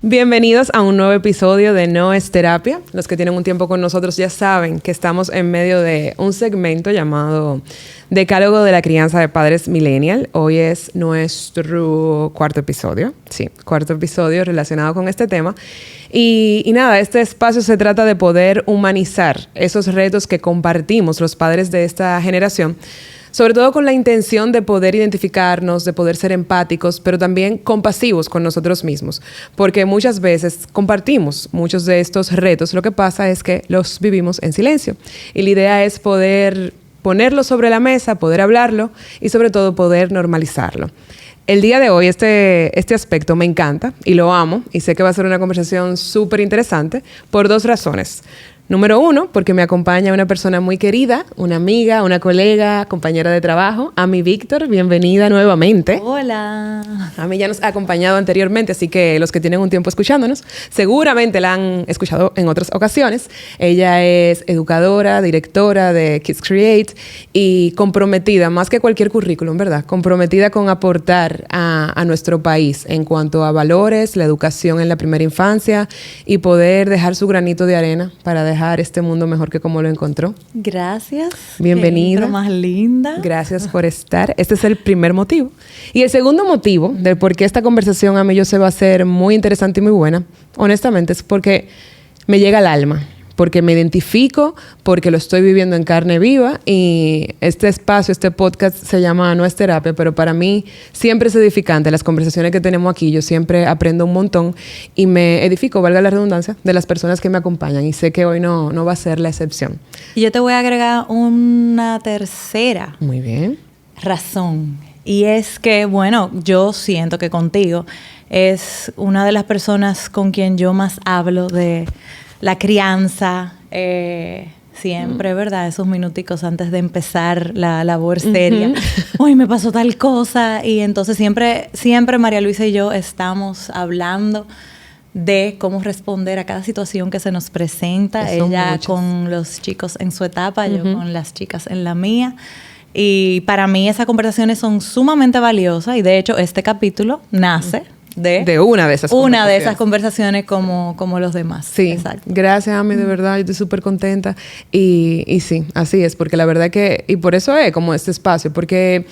Bienvenidos a un nuevo episodio de No es Terapia. Los que tienen un tiempo con nosotros ya saben que estamos en medio de un segmento llamado Decálogo de la Crianza de Padres Millennial. Hoy es nuestro cuarto episodio. Sí, cuarto episodio relacionado con este tema. Y nada, este espacio se trata de poder humanizar esos retos que compartimos los padres de esta generación, sobre todo con la intención de poder identificarnos, de poder ser empáticos, pero también compasivos con nosotros mismos. Porque muchas veces compartimos muchos de estos retos. Lo que pasa es que los vivimos en silencio. Y la idea es poder ponerlo sobre la mesa, poder hablarlo y sobre todo poder normalizarlo. El día de hoy este aspecto me encanta y lo amo. Y sé que va a ser una conversación súper interesante por dos razones. Número uno, porque me acompaña una persona muy querida, una amiga, una colega, compañera de trabajo, Ami Víctor. Bienvenida nuevamente. Hola. Ami ya nos ha acompañado anteriormente, así que los que tienen un tiempo escuchándonos, seguramente la han escuchado en otras ocasiones. Ella es educadora, directora de Kids Create y comprometida, más que cualquier currículum, ¿verdad? Comprometida con aportar a nuestro país en cuanto a valores, la educación en la primera infancia y poder dejar su granito de arena para dejar este mundo mejor que como lo encontró. Gracias. Bienvenida. Qué intro más linda. Gracias por estar. Este es el primer motivo. Y el segundo motivo de por qué esta conversación a mí yo sé va a ser muy interesante y muy buena, honestamente, es porque me llega al alma. Porque me identifico, porque lo estoy viviendo en carne viva y este espacio, este podcast se llama No es Terapia, pero para mí siempre es edificante. Las conversaciones que tenemos aquí, yo siempre aprendo un montón y me edifico, valga la redundancia, de las personas que me acompañan y sé que hoy no va a ser la excepción. Y yo te voy a agregar una tercera Muy bien. razón y es que, bueno, yo siento que contigo es una de las personas con quien yo más hablo de la crianza, siempre, ¿verdad? Esos minuticos antes de empezar la labor seria. Uy, me pasó tal cosa. Y entonces siempre María Luisa y yo estamos hablando de cómo responder a cada situación que se nos presenta. Ella con los chicos en su etapa, yo con las chicas en la mía. Y para mí esas conversaciones son sumamente valiosas. Y de hecho, este capítulo nace de una de esas conversaciones como los demás. Sí, exacto. Gracias, Ami, de verdad, yo estoy súper contenta. Y sí, así es, porque la verdad que, y por eso es como este espacio, porque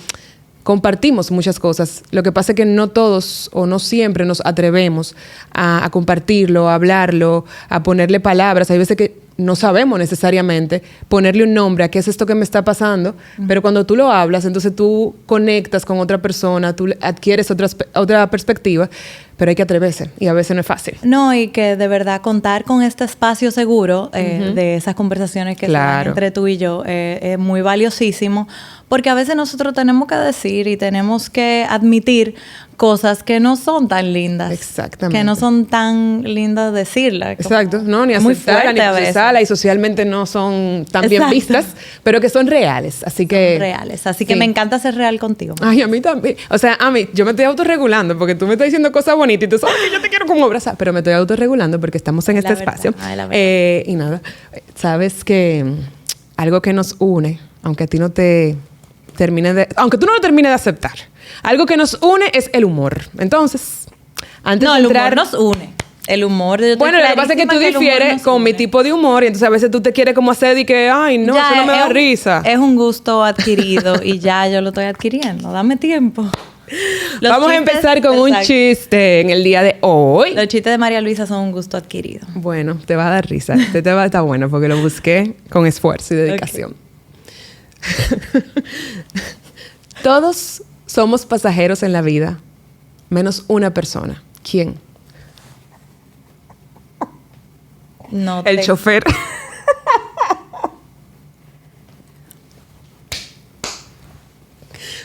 compartimos muchas cosas. Lo que pasa es que no todos o no siempre nos atrevemos a compartirlo, a hablarlo, a ponerle palabras. Hay veces que no sabemos necesariamente ponerle un nombre a qué es esto que me está pasando, pero cuando tú lo hablas, entonces tú conectas con otra persona, tú adquieres otra perspectiva, pero hay que atreverse y a veces no es fácil. No, y que de verdad contar con este espacio seguro de esas conversaciones que se dan entre tú y yo es muy valiosísimo, porque a veces nosotros tenemos que decir y tenemos que admitir cosas que no son tan lindas. Exactamente. Que no son tan lindas decirlas. Exacto. No, ni aceptarlas, ni procesarlas y socialmente no son tan bien vistas, pero que son reales. Así que... Son reales. Así que me encanta ser real contigo. Ay, a mí también. O sea, a mí, yo me estoy autorregulando porque tú me estás diciendo cosas bonitas y tú sabes que yo te quiero como abrazar, pero me estoy autorregulando porque estamos en este espacio. Y nada, sabes que algo que nos une, aunque a ti no te aunque tú no lo termines de aceptar, algo que nos une es el humor. Entonces, antes de entrar... el humor nos une. El humor... Bueno, lo que pasa es que tú difieres con mi tipo de humor y entonces a veces tú te quieres como hacer y que, ay, no, ya, eso no me da risa. Es un gusto adquirido y ya yo lo estoy adquiriendo. Dame tiempo. Vamos a empezar con un chiste en el día de hoy. Los chistes de María Luisa son un gusto adquirido. Bueno, te va a dar risa. te va a estar bueno porque lo busqué con esfuerzo y dedicación. Todos somos pasajeros en la vida, menos una persona. ¿Quién? No, el chofer.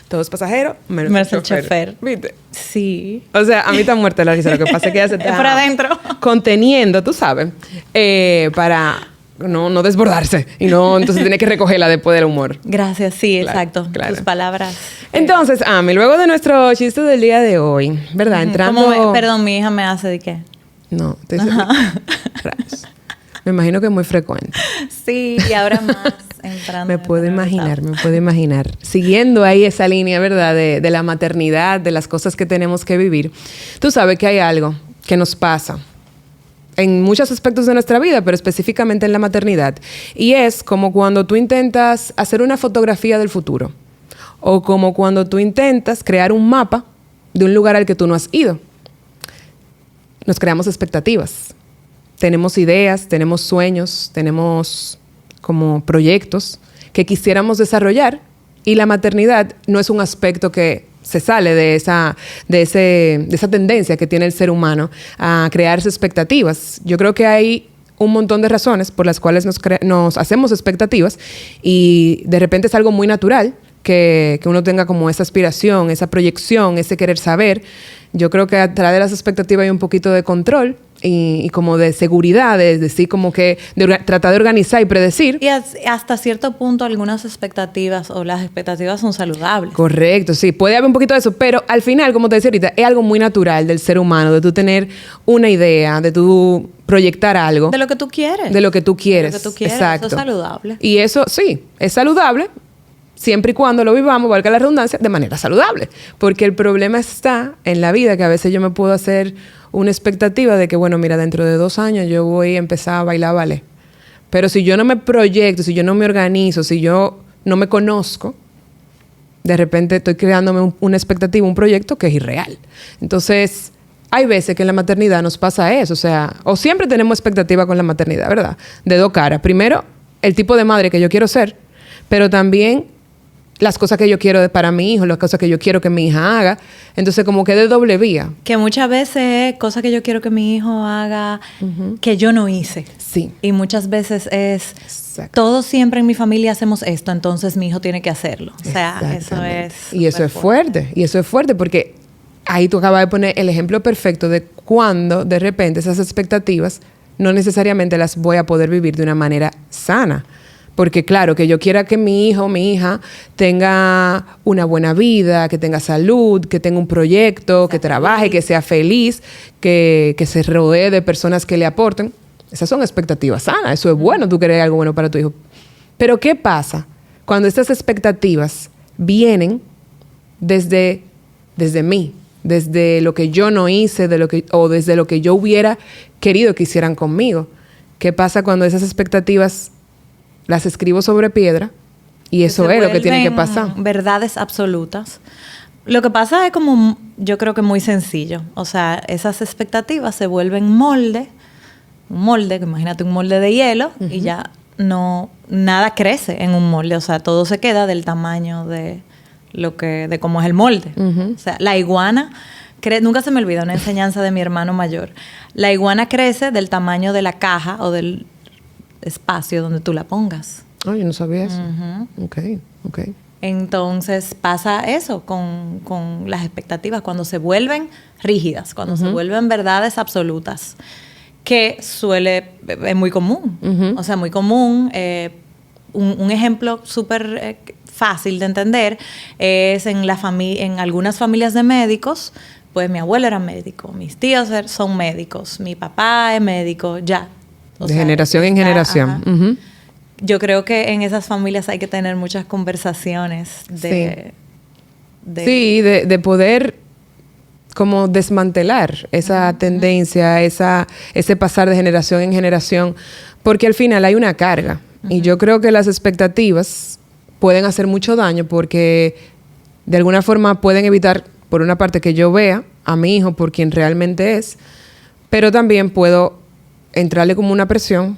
Todos pasajeros, menos el chofer. ¿Viste? Sí. O sea, a mí está muerta la risa. Lo que pasa es que ella se está por adentro conteniendo, tú sabes, para no desbordarse. Y no, entonces tiene que recogerla después del humor. Gracias, sí, claro, exacto. Claro. Tus palabras. Entonces, Ami, luego de nuestro chiste del día de hoy, ¿verdad? Entrando... Perdón, mi hija me hace de qué. No, te dice... Me imagino que es muy frecuente. Sí, y ahora más entrando. Me puedo imaginar. Siguiendo ahí esa línea, ¿verdad? De la maternidad, de las cosas que tenemos que vivir. Tú sabes que hay algo que nos pasa en muchos aspectos de nuestra vida, pero específicamente en la maternidad. Y es como cuando tú intentas hacer una fotografía del futuro, o como cuando tú intentas crear un mapa de un lugar al que tú no has ido. Nos creamos expectativas. Tenemos ideas, tenemos sueños, tenemos como proyectos que quisiéramos desarrollar, y la maternidad no es un aspecto que se sale de esa tendencia que tiene el ser humano a crearse expectativas. Yo creo que hay un montón de razones por las cuales nos hacemos expectativas, y de repente es algo muy natural que uno tenga como esa aspiración, esa proyección, ese querer saber. Yo creo que atrás de las expectativas hay un poquito de control y como de seguridad, es decir, como que tratar de organizar y predecir. Y hasta cierto punto algunas expectativas o las expectativas son saludables. Correcto, sí, puede haber un poquito de eso, pero al final, como te decía ahorita, es algo muy natural del ser humano, de tú tener una idea, de tú proyectar algo. De lo que tú quieres. De lo que tú quieres. De lo que tú quieres. Exacto. Eso es saludable. Y eso, sí, es saludable, siempre y cuando lo vivamos, valga la redundancia, de manera saludable. Porque el problema está en la vida, que a veces yo me puedo hacer una expectativa de que, bueno, mira, dentro de 2 años yo voy a empezar a bailar ballet. Pero si yo no me proyecto, si yo no me organizo, si yo no me conozco, de repente estoy creándome una expectativa, un proyecto que es irreal. Entonces, hay veces que en la maternidad nos pasa eso. O sea, o siempre tenemos expectativa con la maternidad, ¿verdad? De 2 caras. Primero, el tipo de madre que yo quiero ser, pero también las cosas que yo quiero para mi hijo, las cosas que yo quiero que mi hija haga. Entonces, como que de doble vía. Que muchas veces es cosas que yo quiero que mi hijo haga que yo no hice. Sí. Y muchas veces es, Exacto. todos siempre en mi familia hacemos esto, entonces mi hijo tiene que hacerlo. O sea, eso es... Y eso es fuerte. Y eso es fuerte porque ahí tú acabas de poner el ejemplo perfecto de cuando de repente esas expectativas no necesariamente las voy a poder vivir de una manera sana. Porque claro, que yo quiera que mi hijo o mi hija tenga una buena vida, que tenga salud, que tenga un proyecto, que trabaje, que sea feliz, que se rodee de personas que le aporten. Esas son expectativas sanas. Eso es bueno, tú quieres algo bueno para tu hijo. Pero ¿qué pasa cuando estas expectativas vienen desde mí? Desde lo que yo no hice, o desde lo que yo hubiera querido que hicieran conmigo. ¿Qué pasa cuando esas expectativas las escribo sobre piedra y eso es lo que tiene que pasar? Verdades absolutas. Lo que pasa es como, yo creo que muy sencillo. O sea, esas expectativas se vuelven molde, imagínate un molde de hielo, y ya nada crece en un molde. O sea, todo se queda del tamaño de cómo es el molde. O sea, la iguana nunca se me olvida una enseñanza de mi hermano mayor. La iguana crece del tamaño de la caja o del espacio donde tú la pongas. Oh, yo no sabía eso. Ok. Entonces pasa eso con las expectativas, cuando se vuelven rígidas, cuando se vuelven verdades absolutas, que es muy común. O sea, muy común. Un ejemplo súper fácil de entender es en algunas familias de médicos. Pues mi abuelo era médico, mis tíos son médicos, mi papá es médico, ya. De generación en generación. Yo creo que en esas familias hay que tener muchas conversaciones de poder como desmantelar esa tendencia, ese pasar de generación en generación, porque al final hay una carga. Y yo creo que las expectativas pueden hacer mucho daño porque de alguna forma pueden evitar, por una parte, que yo vea a mi hijo por quien realmente es, pero también puedo entrarle como una presión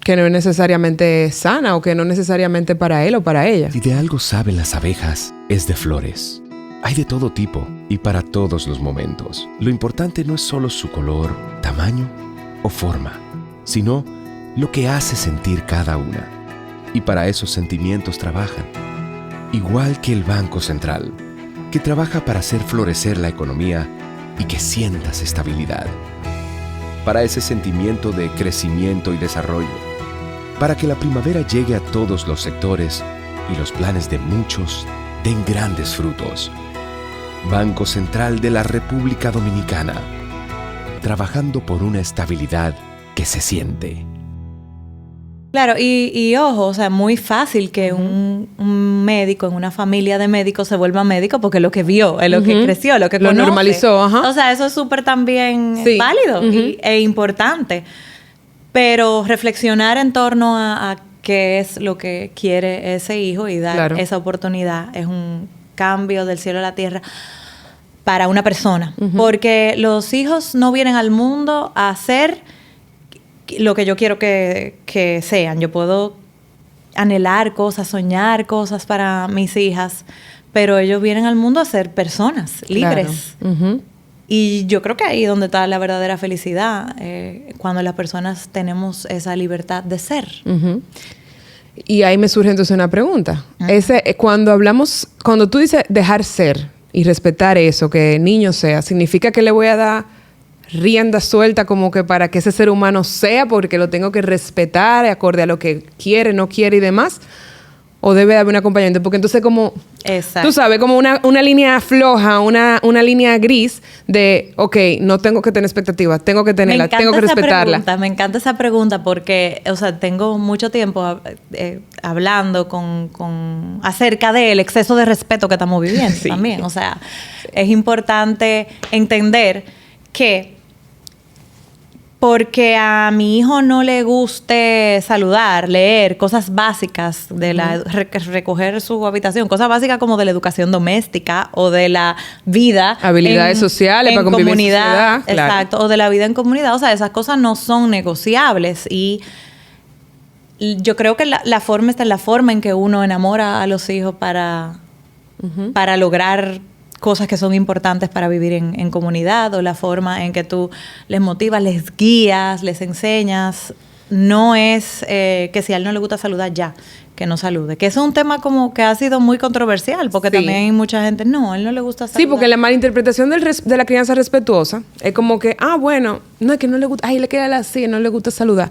que no es necesariamente sana o que no necesariamente para él o para ella. Si de algo saben las abejas, es de flores. Hay de todo tipo y para todos los momentos. Lo importante no es solo su color, tamaño o forma, sino lo que hace sentir cada una. Y para esos sentimientos trabajan. Igual que el Banco Central, que trabaja para hacer florecer la economía y que sientas estabilidad. Para ese sentimiento de crecimiento y desarrollo, para que la primavera llegue a todos los sectores y los planes de muchos den grandes frutos. Banco Central de la República Dominicana, trabajando por una estabilidad que se siente. Claro, y ojo, o sea, muy fácil que un médico en una familia de médicos se vuelva médico porque es lo que vio, es lo que creció, lo que lo conoce. normalizó, ajá. O sea, eso es súper también Sí. válido e importante. Pero reflexionar en torno a qué es lo que quiere ese hijo y dar esa oportunidad es un cambio del cielo a la tierra para una persona. Porque los hijos no vienen al mundo a ser lo que yo quiero que sean. Yo puedo anhelar cosas, soñar cosas para mis hijas, pero ellos vienen al mundo a ser personas libres. Claro. Y yo creo que ahí es donde está la verdadera felicidad, cuando las personas tenemos esa libertad de ser. Y ahí me surge entonces una pregunta. Cuando tú dices dejar ser y respetar eso, que el niño sea, ¿significa que le voy a dar rienda suelta como que para que ese ser humano sea, porque lo tengo que respetar acorde a lo que quiere, no quiere y demás? ¿O debe haber un acompañamiento? Porque entonces como, exacto, tú sabes, como una línea floja, una línea gris de, ok, no tengo que tener expectativas, tengo que tenerla, tengo que respetarla. Me encanta esa pregunta porque, o sea, tengo mucho tiempo hablando acerca del exceso de respeto que estamos viviendo también. O sea, es importante entender que porque a mi hijo no le guste saludar, leer, cosas básicas de recoger su habitación, cosas básicas como de la educación doméstica o de la vida. Habilidades sociales para convivir en sociedad. Claro. Exacto, o de la vida en comunidad. O sea, esas cosas no son negociables y yo creo que la forma está en la forma en que uno enamora a los hijos para lograr cosas que son importantes para vivir en comunidad, o la forma en que tú les motivas, les guías, les enseñas. No es que si a él no le gusta saludar, ya, que no salude. Que eso es un tema como que ha sido muy controversial, porque también hay mucha gente, no, a él no le gusta saludar. Sí, porque la malinterpretación de la crianza respetuosa es como que, bueno, no es que no le gusta, le queda así, no le gusta saludar.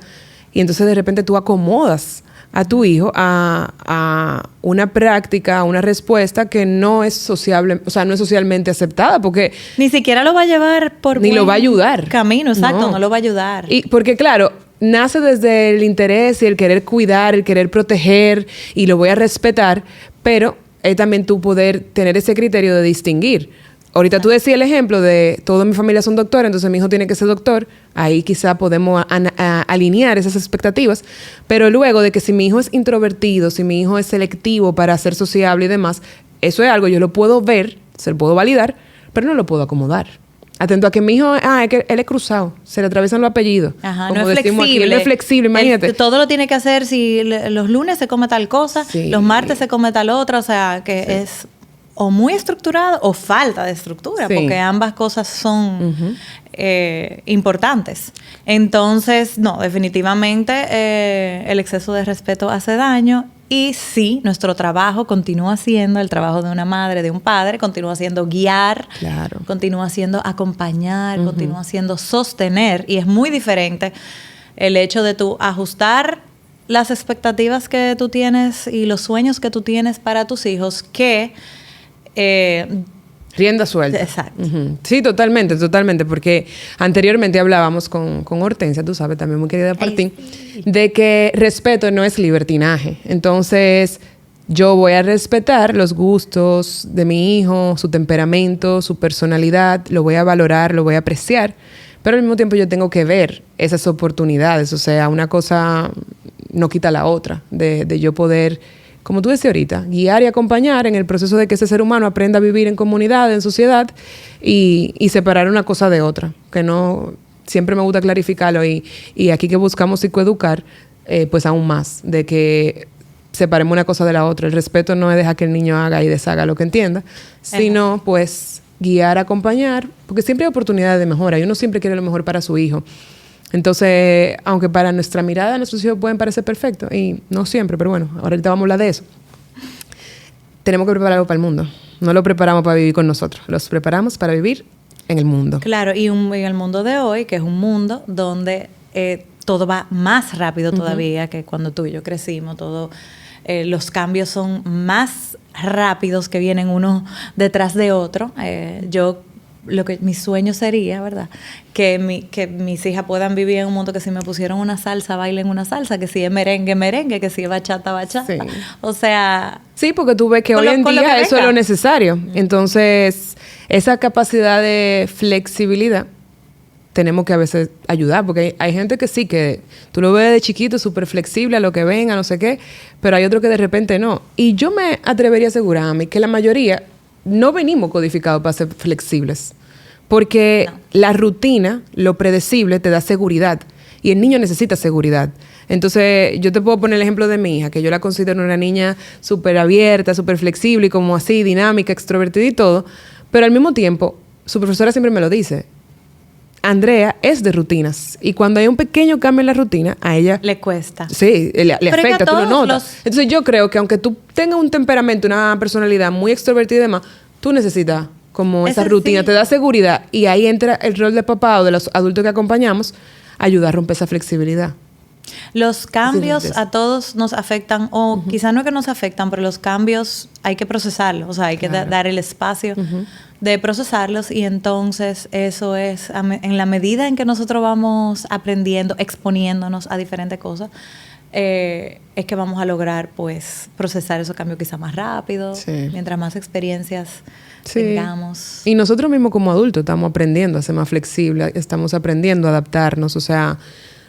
Y entonces de repente tú acomodas a tu hijo a una práctica, a una respuesta que no es sociable, o sea, no es socialmente aceptada, porque ni siquiera lo va a llevar por ni lo va a ayudar. Camino, exacto, no lo va a ayudar. Y porque claro, nace desde el interés y el querer cuidar, el querer proteger, y lo voy a respetar, pero es también tú poder tener ese criterio de distinguir. Ahorita tú decías el ejemplo de toda mi familia son doctores, entonces mi hijo tiene que ser doctor. Ahí quizá podemos alinear esas expectativas. Pero luego de que si mi hijo es introvertido, si mi hijo es selectivo para ser sociable y demás, eso es algo, yo lo puedo ver, se lo puedo validar, pero no lo puedo acomodar. Atento a que mi hijo, es que él es cruzado, se le atraviesan los apellidos. Ajá, como no es decimos flexible. Aquí, no es flexible, imagínate. Todo lo tiene que hacer, si los lunes se come tal cosa, los martes se come tal otra, o sea, que es o muy estructurado o falta de estructura, porque ambas cosas son importantes. Entonces, no, definitivamente el exceso de respeto hace daño. Y sí, nuestro trabajo continúa siendo, el trabajo de una madre, de un padre, continúa siendo guiar, continúa siendo acompañar, continúa siendo sostener. Y es muy diferente el hecho de tú ajustar las expectativas que tú tienes y los sueños que tú tienes para tus hijos que rienda suelta. Exacto. Sí, totalmente, porque anteriormente hablábamos con Hortensia, tú sabes, también muy querida por ti, de que respeto no es libertinaje. Entonces, yo voy a respetar los gustos de mi hijo, su temperamento, su personalidad, lo voy a valorar, lo voy a apreciar, pero al mismo tiempo yo tengo que ver esas oportunidades. O sea, una cosa no quita la otra, de yo poder, como tú decías ahorita, guiar y acompañar en el proceso de que ese ser humano aprenda a vivir en comunidad, en sociedad, y separar una cosa de otra. Que no, siempre me gusta clarificarlo, y aquí que buscamos psicoeducar, pues aún más, de que separemos una cosa de la otra. El respeto no es dejar que el niño haga y deshaga lo que entienda, sino pues guiar, acompañar, porque siempre hay oportunidades de mejora y uno siempre quiere lo mejor para su hijo. Entonces, aunque para nuestra mirada nuestros hijos pueden parecer perfectos, y no siempre, pero bueno, ahorita vamos a hablar de eso. Tenemos que prepararlo para el mundo. No lo preparamos para vivir con nosotros, los preparamos para vivir en el mundo. Claro, y en el mundo de hoy, que es un mundo donde todo va más rápido todavía que cuando tú y yo crecimos. Los cambios son más rápidos, que vienen uno detrás de otro. Yo mi sueño sería, ¿verdad? Que mis hijas puedan vivir en un mundo que si me pusieron una salsa, bailen una salsa, que si es merengue, merengue, que si es bachata, bachata. Sí. O sea... Sí, porque tú ves que hoy en día eso es lo necesario. Entonces, esa capacidad de flexibilidad tenemos que a veces ayudar, porque hay gente que sí, que tú lo ves de chiquito, súper flexible a lo que venga, no sé qué, pero hay otro que de repente no. Y yo me atrevería a asegurarme que la mayoría no venimos codificados para ser flexibles, porque la rutina, lo predecible, te da seguridad, y el niño necesita seguridad. Entonces, yo te puedo poner el ejemplo de mi hija, que yo la considero una niña súper abierta, súper flexible, y como así, dinámica, extrovertida y todo, pero al mismo tiempo, su profesora siempre me lo dice, Andrea es de rutinas, y cuando hay un pequeño cambio en la rutina, a ella... Le cuesta. Sí, le afecta, tú lo notas. Entonces yo creo que aunque tú tengas un temperamento, una personalidad muy extrovertida y demás, tú necesitas como esa rutina, te da seguridad, y ahí entra el rol de papá o de los adultos que acompañamos, ayudar a romper esa flexibilidad. Los cambios a todos nos afectan, o quizás no es que nos afectan, pero los cambios hay que procesarlos, o sea, hay que dar el espacio de procesarlos, y entonces eso es, en la medida en que nosotros vamos aprendiendo, exponiéndonos a diferentes cosas, es que vamos a lograr, pues, procesar esos cambios quizás más rápido, mientras más experiencias tengamos. Y nosotros mismos como adultos estamos aprendiendo a ser más flexibles, estamos aprendiendo a adaptarnos, o sea,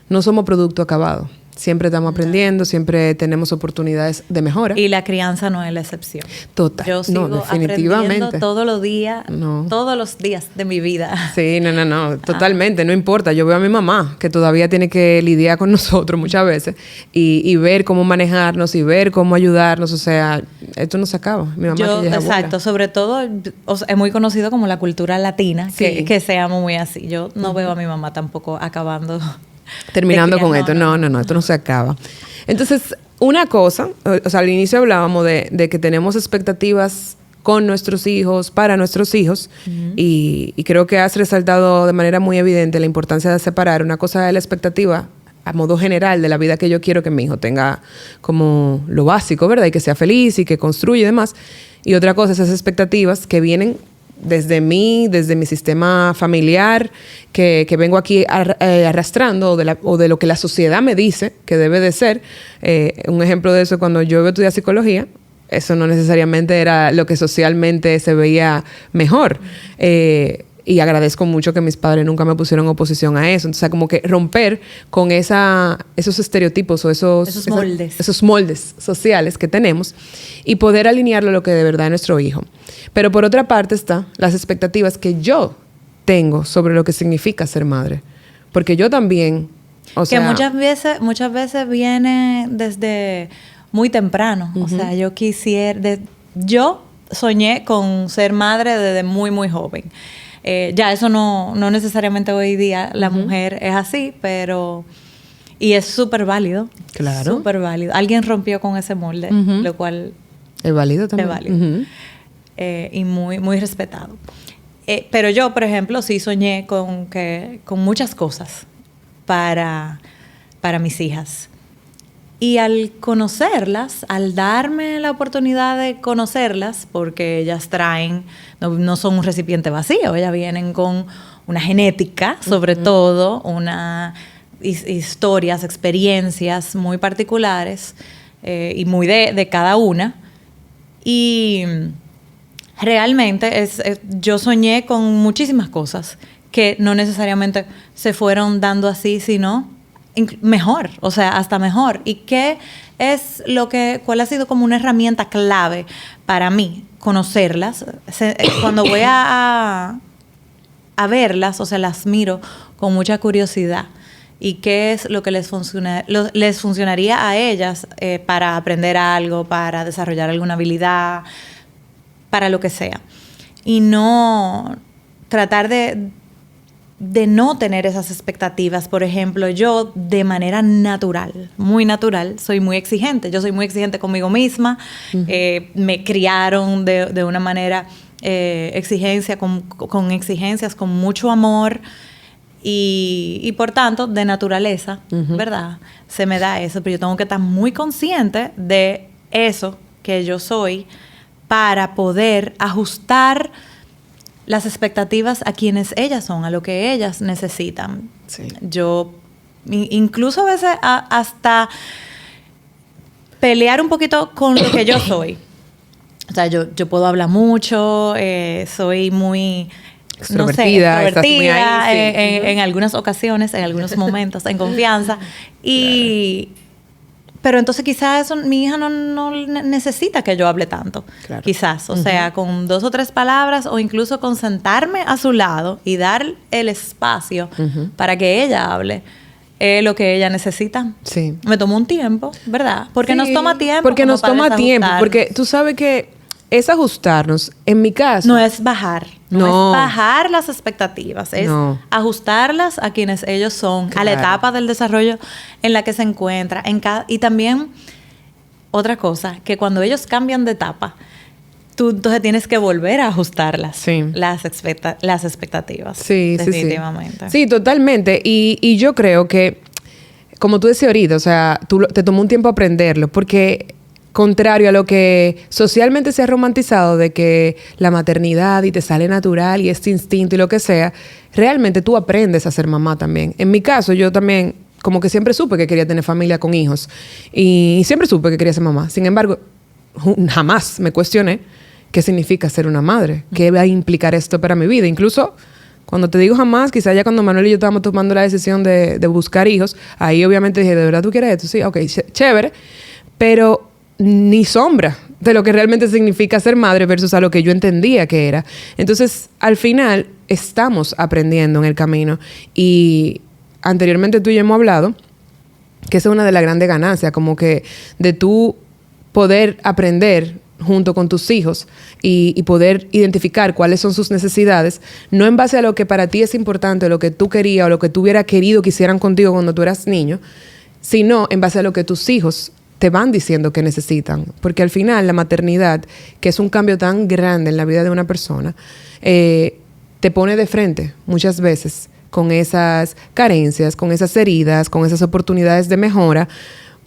no somos producto acabado. Siempre estamos aprendiendo, siempre tenemos oportunidades de mejora. Y la crianza no es la excepción. Total. Yo sigo aprendiendo todos los días de mi vida. Sí, no, totalmente, no importa. Yo veo a mi mamá, que todavía tiene que lidiar con nosotros muchas veces, y ver cómo manejarnos, y ver cómo ayudarnos. O sea, esto no se acaba. Mi mamá que ella es exacto, abuela. Sobre todo, es muy conocido como la cultura latina, que seamos muy así. Yo no veo a mi mamá tampoco terminando con esto. No, esto no se acaba. Entonces, una cosa, o sea, al inicio hablábamos de que tenemos expectativas con nuestros hijos, para nuestros hijos, y creo que has resaltado de manera muy evidente la importancia de separar una cosa de la expectativa a modo general de la vida que yo quiero que mi hijo tenga como lo básico, ¿verdad? Y que sea feliz y que construya y demás. Y otra cosa, esas expectativas que vienen desde mi sistema familiar, que vengo aquí arrastrando, o de lo que la sociedad me dice que debe de ser. Un ejemplo de eso, cuando yo estudié psicología, eso no necesariamente era lo que socialmente se veía mejor. Y agradezco mucho que mis padres nunca me pusieron oposición a eso. Entonces, como que romper con esos estereotipos o esos moldes sociales que tenemos, y poder alinearlo a lo que de verdad es nuestro hijo. Pero por otra parte están las expectativas que yo tengo sobre lo que significa ser madre. Porque yo también, que muchas veces viene desde muy temprano. O sea, yo soñé con ser madre desde muy, muy joven. Ya eso no necesariamente hoy día la mujer es así, pero... Y es súper válido. Claro. Súper válido. Alguien rompió con ese molde, lo cual... Es válido también. Es válido. Y muy, muy respetado. Pero yo, por ejemplo, sí soñé con muchas cosas para mis hijas. Y al conocerlas, al darme la oportunidad de conocerlas, porque ellas no son un recipiente vacío, ellas vienen con una genética, sobre todo, historias, experiencias muy particulares, y muy de cada una. Y realmente yo soñé con muchísimas cosas que no necesariamente se fueron dando así, sino mejor, o sea, hasta mejor. ¿Y cuál ha sido como una herramienta clave para mí? Conocerlas. Cuando voy a verlas, o sea, las miro con mucha curiosidad. ¿Y qué es lo que les funcionaría a ellas para aprender algo, para desarrollar alguna habilidad, para lo que sea? Y no tratar de no tener esas expectativas. Por ejemplo, yo de manera natural, muy natural, soy muy exigente. Yo soy muy exigente conmigo misma. Me criaron de una manera con exigencias, con mucho amor. Y por tanto, de naturaleza, ¿verdad? Se me da eso, pero yo tengo que estar muy consciente de eso que yo soy para poder ajustar las expectativas a quienes ellas son, a lo que ellas necesitan. Sí. Yo, incluso a veces hasta pelear un poquito con lo que yo soy. O sea, yo puedo hablar mucho, soy muy... Extrovertida, estás muy ahí, sí. en algunas ocasiones, en algunos momentos, en confianza. Pero entonces quizás mi hija no necesita que yo hable tanto. Claro. Quizás, o sea, con 2 o 3 palabras o incluso con sentarme a su lado y dar el espacio para que ella hable. Lo que ella necesita. Sí. Me tomó un tiempo, ¿verdad? Porque nos toma tiempo. Porque como nos para toma tiempo. desajustarnos. Porque tú sabes que es ajustarnos. En mi caso... No es bajar. No No. es bajar las expectativas. Es ajustarlas a quienes ellos son, a la Claro. etapa del desarrollo en la que se encuentra. Y también, otra cosa, que cuando ellos cambian de etapa, tú entonces tienes que volver a ajustarlas. Sí. Las expectativas. Sí, definitivamente. Sí, totalmente. Y yo creo que, como tú decías ahorita, o sea, te tomó un tiempo aprenderlo, porque contrario a lo que socialmente se ha romantizado de que la maternidad y te sale natural y este instinto y lo que sea, realmente tú aprendes a ser mamá también. En mi caso, yo también como que siempre supe que quería tener familia con hijos y siempre supe que quería ser mamá. Sin embargo, jamás me cuestioné qué significa ser una madre, qué va a implicar esto para mi vida. Incluso cuando te digo jamás, quizá ya cuando Manuel y yo estábamos tomando la decisión de buscar hijos, ahí obviamente dije, ¿de verdad tú quieres esto? Sí, ok, chévere, pero ni sombra de lo que realmente significa ser madre versus a lo que yo entendía que era. Entonces, al final, estamos aprendiendo en el camino. Y anteriormente tú y yo hemos hablado que esa es una de las grandes ganancias, como que de tú poder aprender junto con tus hijos y poder identificar cuáles son sus necesidades, no en base a lo que para ti es importante, lo que tú querías o lo que tú hubieras querido que hicieran contigo cuando tú eras niño, sino en base a lo que tus hijos te van diciendo que necesitan. Porque al final la maternidad, que es un cambio tan grande en la vida de una persona, te pone de frente muchas veces con esas carencias, con esas heridas, con esas oportunidades de mejora,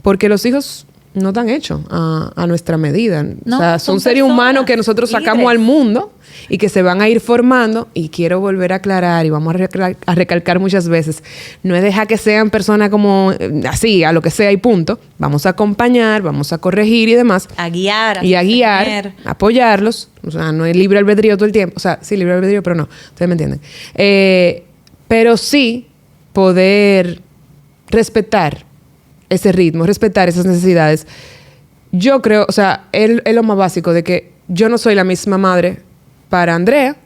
porque los hijos no están hechos a nuestra medida. No, o sea, son seres humanos que nosotros sacamos libres al mundo y que se van a ir formando. Y quiero volver a aclarar y vamos a recalcar muchas veces, no es dejar que sean personas como así, a lo que sea y punto. Vamos a acompañar, vamos a corregir y demás. A guiar. Y a guiar, apoyarlos. O sea, no es libre albedrío todo el tiempo. O sea, sí, libre albedrío, pero no. Ustedes me entienden. Pero sí poder respetar ese ritmo, respetar esas necesidades. Yo creo, o sea, es lo más básico de que yo no soy la misma madre para Andrea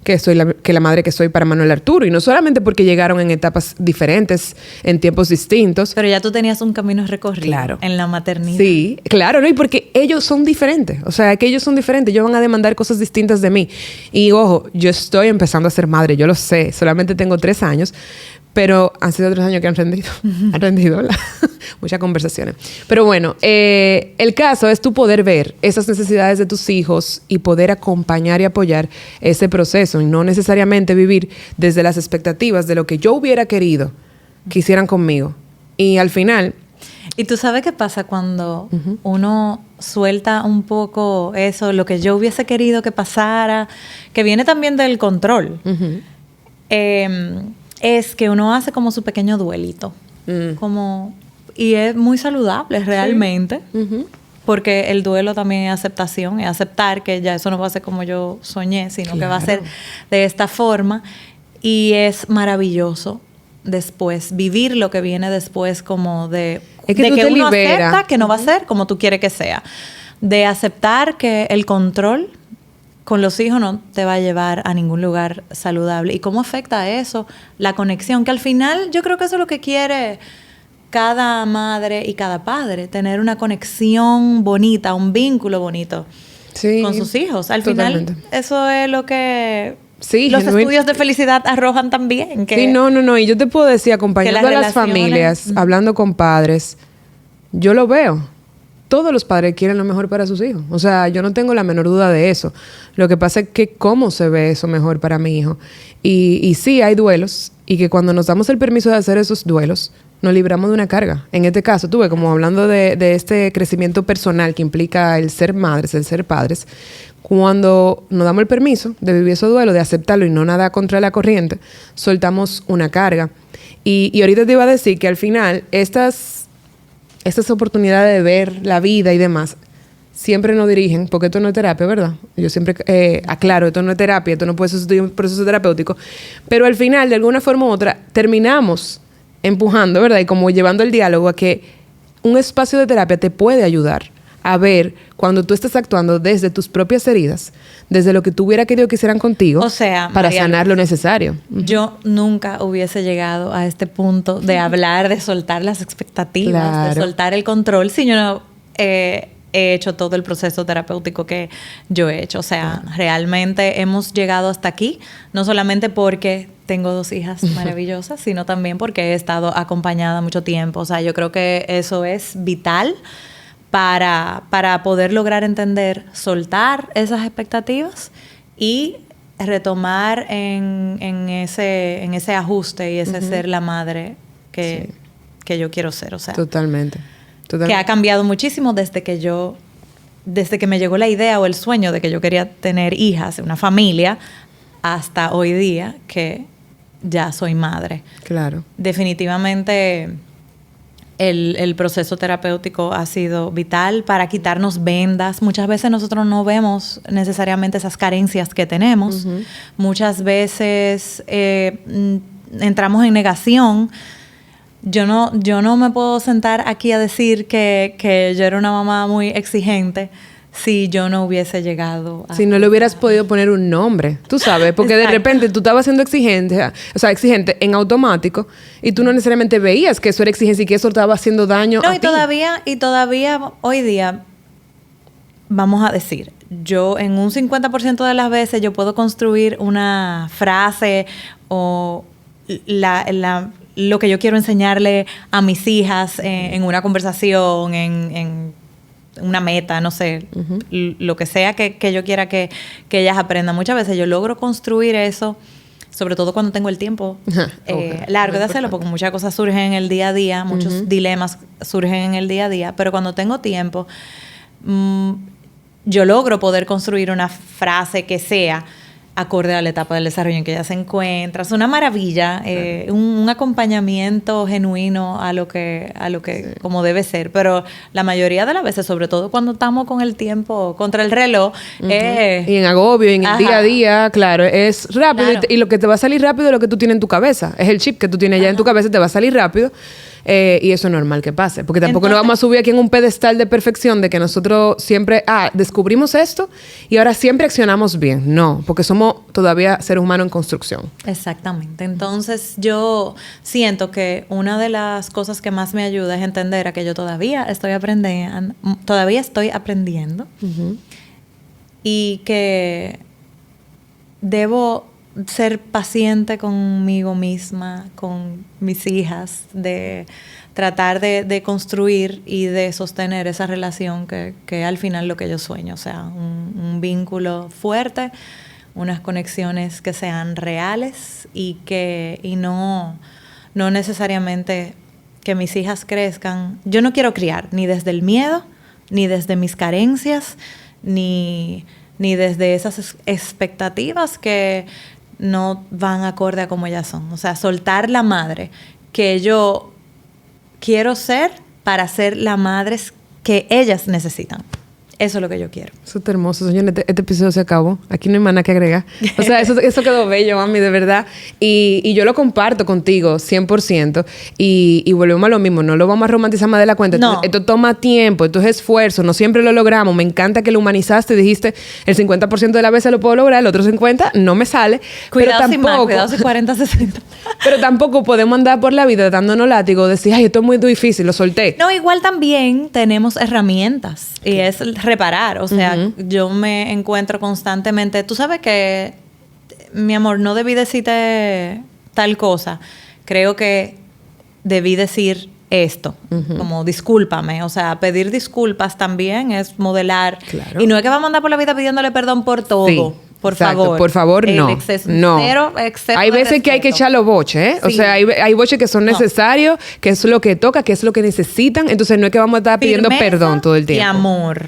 que la madre que soy para Manuel Arturo. Y no solamente porque llegaron en etapas diferentes, en tiempos distintos. Pero ya tú tenías un camino recorrido. Claro. En la maternidad. Sí, claro, ¿no? Y porque ellos son diferentes. O sea, que ellos son diferentes. Ellos van a demandar cosas distintas de mí. Y ojo, yo estoy empezando a ser madre. Yo lo sé. Solamente tengo 3 años. Pero han sido 3 años que han rendido. Han rendido muchas conversaciones. Pero bueno, el caso es tú poder ver esas necesidades de tus hijos y poder acompañar y apoyar ese proceso. Y no necesariamente vivir desde las expectativas de lo que yo hubiera querido que hicieran conmigo. Y al final... Y tú sabes qué pasa cuando uno suelta un poco eso, lo que yo hubiese querido que pasara, que viene también del control. Es que uno hace como su pequeño duelito. Y es muy saludable realmente. Sí. Porque el duelo también es aceptación, es aceptar que ya eso no va a ser como yo soñé, sino que va a ser de esta forma. Y es maravilloso después, vivir lo que viene después como de que uno acepta que no va a ser como tú quieres que sea. De aceptar que el control con los hijos no te va a llevar a ningún lugar saludable. ¿Y cómo afecta eso? La conexión, que al final yo creo que eso es lo que quiere cada madre y cada padre, tener una conexión bonita, un vínculo bonito con sus hijos. Al final, eso es lo que los estudios de felicidad arrojan también. Que, sí, no. Y yo te puedo decir, acompañando a las familias, hablando con padres, yo lo veo. Todos los padres quieren lo mejor para sus hijos. O sea, yo no tengo la menor duda de eso. Lo que pasa es que cómo se ve eso mejor para mi hijo. Y sí, hay duelos. Y que cuando nos damos el permiso de hacer esos duelos, nos libramos de una carga. En este caso, tuve como hablando de este crecimiento personal que implica el ser madres, el ser padres. Cuando nos damos el permiso de vivir ese duelo, de aceptarlo y no nada contra la corriente, soltamos una carga. Y ahorita te iba a decir que al final estas oportunidades de ver la vida y demás siempre nos dirigen, porque esto no es terapia, ¿verdad? Yo siempre aclaro, esto no es terapia, esto no puede sustituir un proceso terapéutico, pero al final, de alguna forma u otra, terminamos empujando, ¿verdad? Y como llevando el diálogo a que un espacio de terapia te puede ayudar a ver cuando tú estás actuando desde tus propias heridas, desde lo que tú hubieras querido que hicieran contigo, o sea, para Mariana, sanar lo necesario. Yo nunca hubiese llegado a este punto de hablar, de soltar las expectativas, Claro. de soltar el control, si yo no he hecho todo el proceso terapéutico que yo he hecho. O sea, realmente hemos llegado hasta aquí, no solamente porque tengo 2 hijas maravillosas, sino también porque he estado acompañada mucho tiempo. O sea, yo creo que eso es vital para poder lograr entender, soltar esas expectativas y retomar en ese ajuste y ese ser la madre que yo quiero ser. O sea, Totalmente. que ha cambiado muchísimo desde que me llegó la idea o el sueño de que yo quería tener hijas, una familia, hasta hoy día que ya soy madre. Claro. Definitivamente el proceso terapéutico ha sido vital para quitarnos vendas. Muchas veces nosotros no vemos necesariamente esas carencias que tenemos. Muchas veces entramos en negación. Yo no me puedo sentar aquí a decir que yo era una mamá muy exigente si yo no hubiese llegado a... Si no le hubieras podido poner un nombre, tú sabes, porque de repente tú estabas siendo exigente en automático, y tú no necesariamente veías que eso era exigencia y que eso estaba haciendo daño a y ti. todavía hoy día, vamos a decir, yo en un 50% de las veces yo puedo construir una frase o lo que yo quiero enseñarle a mis hijas en una conversación, en una meta, no sé, lo que sea que yo quiera que ellas aprendan. Muchas veces yo logro construir eso, sobre todo cuando tengo el tiempo largo de hacerlo, porque muchas cosas surgen en el día a día, muchos dilemas surgen en el día a día, pero cuando tengo tiempo, yo logro poder construir una frase que sea acorde a la etapa del desarrollo en que ella se encuentra. Es una maravilla, un acompañamiento genuino a lo que como debe ser. Pero la mayoría de las veces, sobre todo cuando estamos con el tiempo contra el reloj, y en agobio, en el día a día, claro, es rápido. Claro. Y lo que te va a salir rápido es lo que tú tienes en tu cabeza. Es el chip que tú tienes ya en tu cabeza, te va a salir rápido. Y eso es normal que pase, porque tampoco nos vamos a subir aquí en un pedestal de perfección de que nosotros siempre, descubrimos esto y ahora siempre accionamos bien. No, porque somos todavía seres humanos en construcción. Exactamente. Entonces yo siento que una de las cosas que más me ayuda es entender a que yo todavía estoy aprendiendo y que debo ser paciente conmigo misma, con mis hijas, de tratar de construir y de sostener esa relación que al final lo que yo sueño, o sea, un vínculo fuerte, unas conexiones que sean reales y no necesariamente que mis hijas crezcan. Yo no quiero criar ni desde el miedo, ni desde mis carencias, ni desde esas expectativas que no van acorde a como ellas son. O sea, soltar la madre que yo quiero ser para ser la madre que ellas necesitan. Eso es lo que yo quiero. Eso está hermoso, señor. Este episodio se acabó. Aquí no hay más nada que agregar. O sea, eso quedó bello, mami, de verdad. Y yo lo comparto contigo 100%. Y volvemos a lo mismo. No lo vamos a romantizar más de la cuenta. No. Esto toma tiempo, esto es esfuerzo. No siempre lo logramos. Me encanta que lo humanizaste y dijiste el 50% de las veces lo puedo lograr, el otro 50% no me sale. Cuidado pero sin tampoco, más, cuidado si 40, 60. Pero tampoco podemos andar por la vida dándonos látigo, decir, ay, esto es muy difícil, lo solté. No, igual también tenemos herramientas. Y es reparar. O sea, yo me encuentro constantemente... Tú sabes que, mi amor, no debí decirte tal cosa. Creo que debí decir esto. Como discúlpame. O sea, pedir disculpas también es modelar. Claro. Y no es que vamos a andar por la vida pidiéndole perdón por todo. Sí. Por favor, no. No. Hay veces que hay que echar los boches, ¿eh? Sí. O sea, hay boches que son necesarios, que es lo que toca, que es lo que necesitan. Entonces, no es que vamos a estar pidiendo perdón todo el tiempo. Y amor.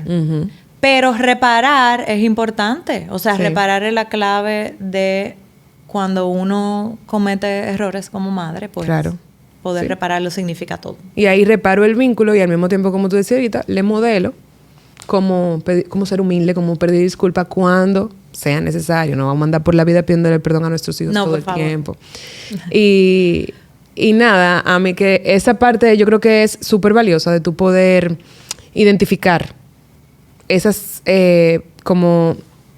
Pero reparar es importante. O sea, Sí. reparar es la clave de cuando uno comete errores como madre, pues Claro. poder Sí. repararlo significa todo. Y ahí reparo el vínculo y al mismo tiempo, como tú decías ahorita, le modelo cómo ser humilde, cómo pedir disculpas cuando sea necesario. No vamos a andar por la vida pidiéndole perdón a nuestros hijos No, todo por el favor. tiempo. Y nada, a mí que esa parte yo creo que es súper valiosa de tu poder identificar esas como...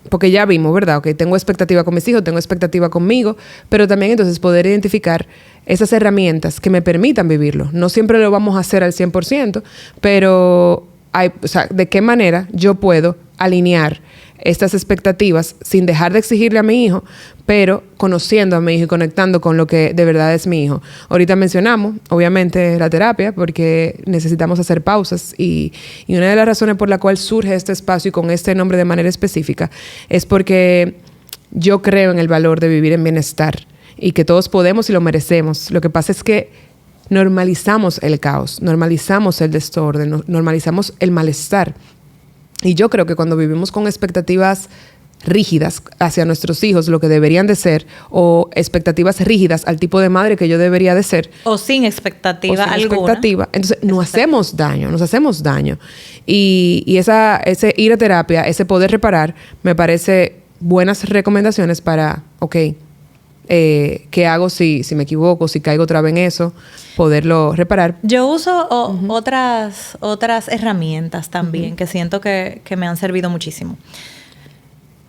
Porque ya vimos, ¿verdad? Ok, tengo expectativa con mis hijos, tengo expectativa conmigo, pero también entonces poder identificar esas herramientas que me permitan vivirlo. No siempre lo vamos a hacer al 100%, pero o sea, ¿de qué manera yo puedo alinear estas expectativas sin dejar de exigirle a mi hijo, pero conociendo a mi hijo y conectando con lo que de verdad es mi hijo? Ahorita mencionamos, obviamente, la terapia, porque necesitamos hacer pausas y una de las razones por la cual surge este espacio y con este nombre de manera específica es porque yo creo en el valor de vivir en bienestar y que todos podemos y lo merecemos. Lo que pasa es que normalizamos el caos, normalizamos el desorden, normalizamos el malestar. Y yo creo que cuando vivimos con expectativas rígidas hacia nuestros hijos, lo que deberían de ser, o expectativas rígidas al tipo de madre que yo debería de ser, O sin expectativa o sin alguna. expectativa, entonces nos hacemos daño. Y ese ir a terapia, ese poder reparar, me parece buenas recomendaciones para, ¿qué hago si me equivoco, si caigo otra vez en eso? Poderlo reparar. Yo uso otras herramientas también que siento que me han servido muchísimo.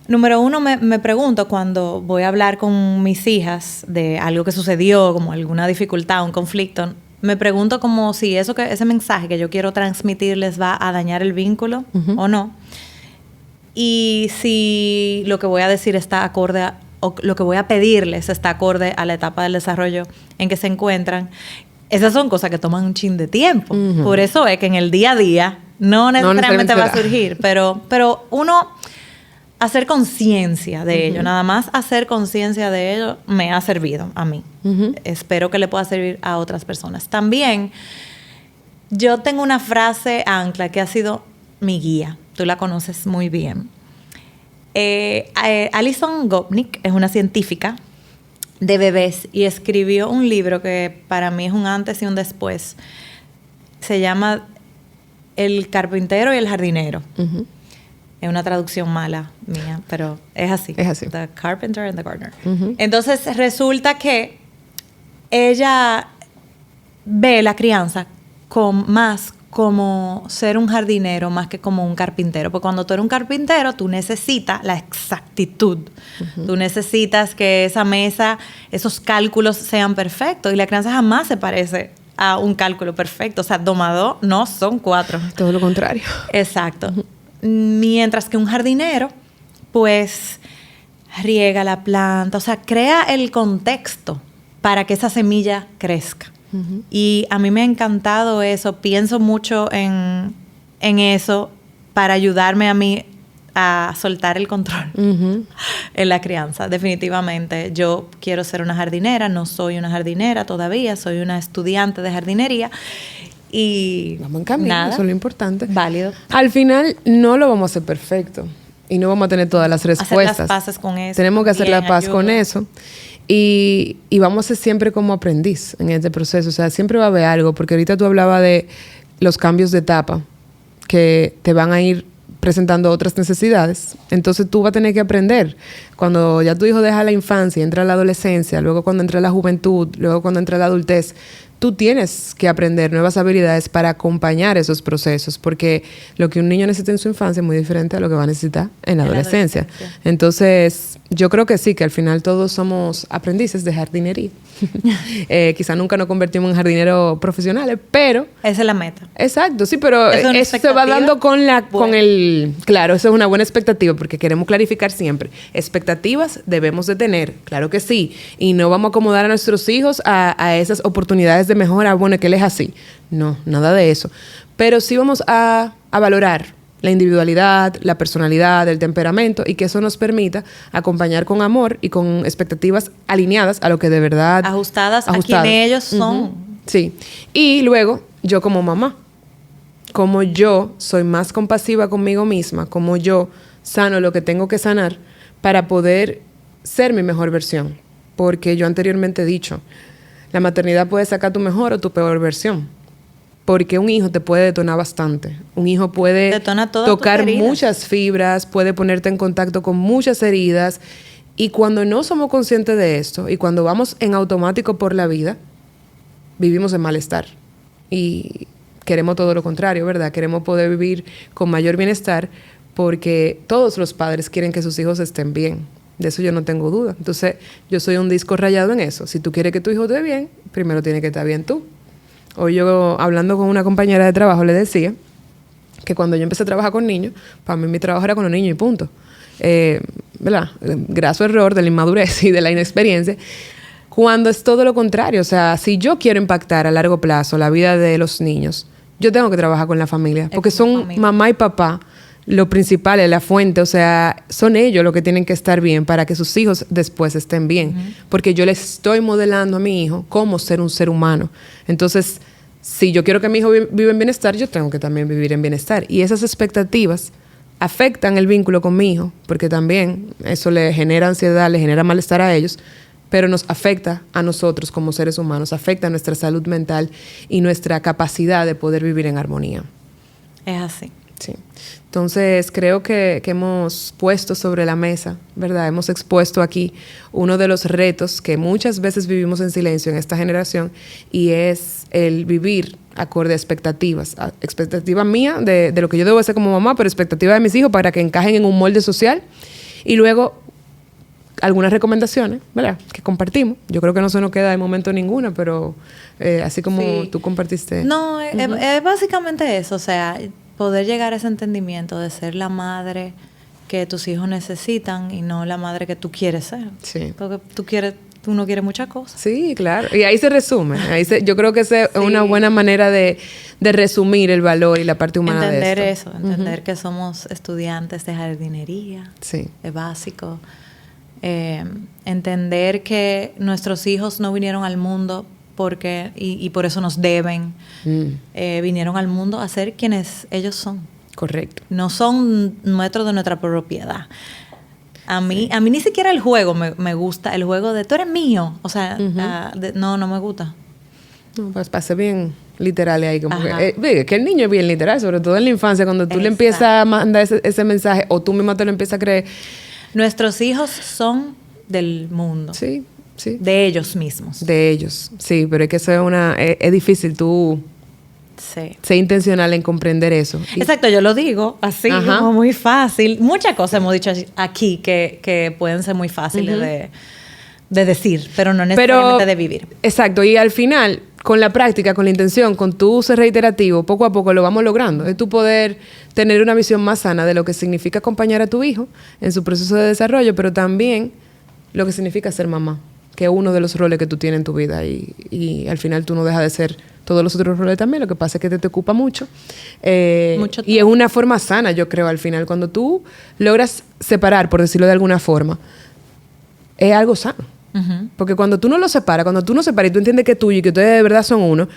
Número uno, me pregunto cuando voy a hablar con mis hijas de algo que sucedió, como alguna dificultad, un conflicto, me pregunto como si ese mensaje que yo quiero transmitirles va a dañar el vínculo o no. Y si lo que voy a decir está acorde o lo que voy a pedirles está acorde a la etapa del desarrollo en que se encuentran. Esas son cosas que toman un chin de tiempo. Por eso es que en el día a día no necesariamente va a surgir, pero uno hacer conciencia de ello, nada más hacer conciencia de ello me ha servido a mí. Espero que le pueda servir a otras personas. También yo tengo una frase ancla que ha sido mi guía. Tú la conoces muy bien. Alison Gopnik es una científica de bebés y escribió un libro que para mí es un antes y un después. Se llama El carpintero y el jardinero. Es una traducción mala mía, pero es así. Es así. The Carpenter and the Gardener. Entonces resulta que ella ve la crianza más como ser un jardinero más que como un carpintero. Porque cuando tú eres un carpintero, tú necesitas la exactitud. Tú necesitas que esa mesa, esos cálculos sean perfectos. Y la crianza jamás se parece a un cálculo perfecto. O sea, 2 más 2 no son 4. Todo lo contrario. Exacto. Mientras que un jardinero, pues, riega la planta. O sea, crea el contexto para que esa semilla crezca. Y a mí me ha encantado eso. Pienso mucho en eso para ayudarme a mí a soltar el control en la crianza. Definitivamente. Yo quiero ser una jardinera. No soy una jardinera todavía. Soy una estudiante de jardinería. Y vamos en camino, nada, eso es lo importante. Válido. Al final no lo vamos a hacer perfecto y no vamos a tener todas las respuestas. Hacer las paces con eso. Tenemos que hacer la paz ayuda. con eso. Y vamos a ser siempre como aprendiz en este proceso. O sea, siempre va a haber algo, porque ahorita tú hablabas de los cambios de etapa que te van a ir presentando otras necesidades. Entonces tú vas a tener que aprender. Cuando ya tu hijo deja la infancia y entra a la adolescencia, luego cuando entra a la juventud, luego cuando entra a la adultez, tú tienes que aprender nuevas habilidades para acompañar esos procesos, porque lo que un niño necesita en su infancia es muy diferente a lo que va a necesitar en la adolescencia. Entonces, yo creo que sí, que al final todos somos aprendices de jardinería. Quizá nunca nos convertimos en jardineros profesionales, pero... Esa es la meta. Exacto, sí, pero eso se va dando con el... Claro, eso es una buena expectativa, porque queremos clarificar siempre. Expectativas debemos de tener, claro que sí. Y no vamos a acomodar a nuestros hijos a esas oportunidades de mejora. Bueno, que él es así. No, nada de eso. Pero sí vamos a valorar la individualidad, la personalidad, el temperamento, y que eso nos permita acompañar con amor y con expectativas alineadas a lo que de verdad... Ajustadas a quienes ellos son. Sí. Y luego, yo como mamá, cómo yo soy más compasiva conmigo misma, cómo yo sano lo que tengo que sanar para poder ser mi mejor versión. Porque yo anteriormente he dicho, la maternidad puede sacar tu mejor o tu peor versión. Porque un hijo te puede detonar bastante. Un hijo puede tocar muchas fibras, puede ponerte en contacto con muchas heridas. Y cuando no somos conscientes de esto, y cuando vamos en automático por la vida, vivimos en malestar. Y queremos todo lo contrario, ¿verdad? Queremos poder vivir con mayor bienestar porque todos los padres quieren que sus hijos estén bien. De eso yo no tengo duda. Entonces, yo soy un disco rayado en eso. Si tú quieres que tu hijo esté bien, primero tiene que estar bien tú. Hoy yo, hablando con una compañera de trabajo, le decía que cuando yo empecé a trabajar con niños, para mí mi trabajo era con los niños y punto. ¿Verdad? Graso error de la inmadurez y de la inexperiencia. Cuando es todo lo contrario. O sea, si yo quiero impactar a largo plazo la vida de los niños, yo tengo que trabajar con la familia. Porque son mamá y papá lo principal, es la fuente. O sea, son ellos los que tienen que estar bien para que sus hijos después estén bien. Porque yo les estoy modelando a mi hijo cómo ser un ser humano. Entonces, si yo quiero que mi hijo viva en bienestar, yo tengo que también vivir en bienestar. Y esas expectativas afectan el vínculo con mi hijo, porque también eso le genera ansiedad, le genera malestar a ellos, pero nos afecta a nosotros como seres humanos, afecta a nuestra salud mental y nuestra capacidad de poder vivir en armonía. Es así. Sí. Entonces, creo que hemos puesto sobre la mesa, ¿verdad? Hemos expuesto aquí uno de los retos que muchas veces vivimos en silencio en esta generación, y es el vivir acorde a expectativas. Expectativa mía de lo que yo debo hacer como mamá, pero expectativa de mis hijos para que encajen en un molde social. Y luego, algunas recomendaciones, ¿verdad?, que compartimos. Yo creo que no se nos queda de momento ninguna, pero así como tú compartiste. No, es básicamente eso. O sea, poder llegar a ese entendimiento de ser la madre que tus hijos necesitan y no la madre que tú quieres ser. Sí. Porque tú no quieres muchas cosas. Sí, claro. Y ahí se resume. Yo creo que esa es una buena manera de resumir el valor y la parte humana entender de esto. Entender que somos estudiantes de jardinería. Sí. Es básico. Entender que nuestros hijos no vinieron al mundo porque y por eso nos deben. Vinieron al mundo a ser quienes ellos son. Correcto. No son nuestros de nuestra propiedad. A mí ni siquiera el juego me gusta. El juego de tú eres mío. O sea, no me gusta. No, pues pase bien literal ahí. Como que el niño es bien literal, sobre todo en la infancia, cuando tú le empiezas a mandar ese mensaje o tú misma te lo empiezas a creer. Nuestros hijos son del mundo. Sí. Sí. De ellos mismos. De ellos, sí, pero es que eso es difícil tú ser intencional en comprender eso. Exacto, yo lo digo así, como muy fácil. Muchas cosas hemos dicho aquí que pueden ser muy fáciles de decir, pero no necesariamente de vivir. Exacto, y al final, con la práctica, con la intención, con tu ser reiterativo, poco a poco lo vamos logrando. Es tu poder tener una visión más sana de lo que significa acompañar a tu hijo en su proceso de desarrollo, pero también lo que significa ser mamá, que es uno de los roles que tú tienes en tu vida, y al final tú no dejas de ser todos los otros roles también. Lo que pasa es que te ocupa mucho. Y es una forma sana, yo creo, al final. Cuando tú logras separar, por decirlo de alguna forma, es algo sano. Porque cuando tú no lo separas, y tú entiendes que es tuyo y que ustedes de verdad son uno,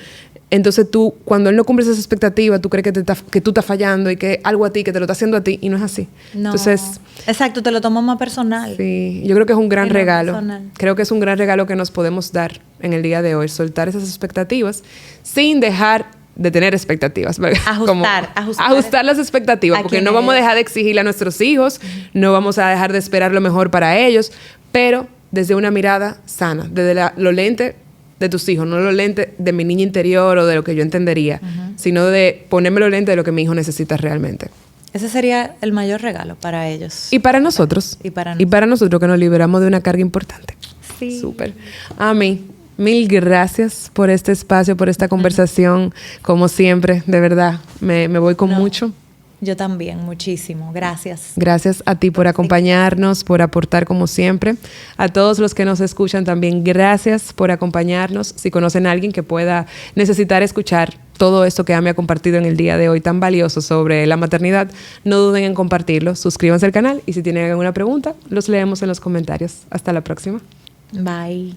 entonces tú, cuando él no cumple esas expectativas, tú crees que tú estás fallando y que algo a ti, que te lo está haciendo a ti, y no es así. No. Entonces, exacto, te lo tomas más personal. Sí, yo creo que es un gran regalo. Personal. Creo que es un gran regalo que nos podemos dar en el día de hoy, soltar esas expectativas sin dejar de tener expectativas. Ajustar las expectativas, porque no vamos a dejar de exigirle a nuestros hijos, no vamos a dejar de esperar lo mejor para ellos, pero desde una mirada sana, desde los lentes de tus hijos, no los lentes de mi niña interior o de lo que yo entendería, sino de ponerme los lentes de lo que mi hijo necesita realmente. Ese sería el mayor regalo para ellos. Y para nosotros. Y para nosotros, que nos liberamos de una carga importante. Sí. Súper. Ami, mil gracias por este espacio, por esta conversación. Como siempre, de verdad, me voy con mucho. Yo también, muchísimo. Gracias. Gracias a ti por acompañarnos, por aportar como siempre. A todos los que nos escuchan también, gracias por acompañarnos. Si conocen a alguien que pueda necesitar escuchar todo esto que Ami ha compartido en el día de hoy tan valioso sobre la maternidad, no duden en compartirlo. Suscríbanse al canal y si tienen alguna pregunta, los leemos en los comentarios. Hasta la próxima. Bye.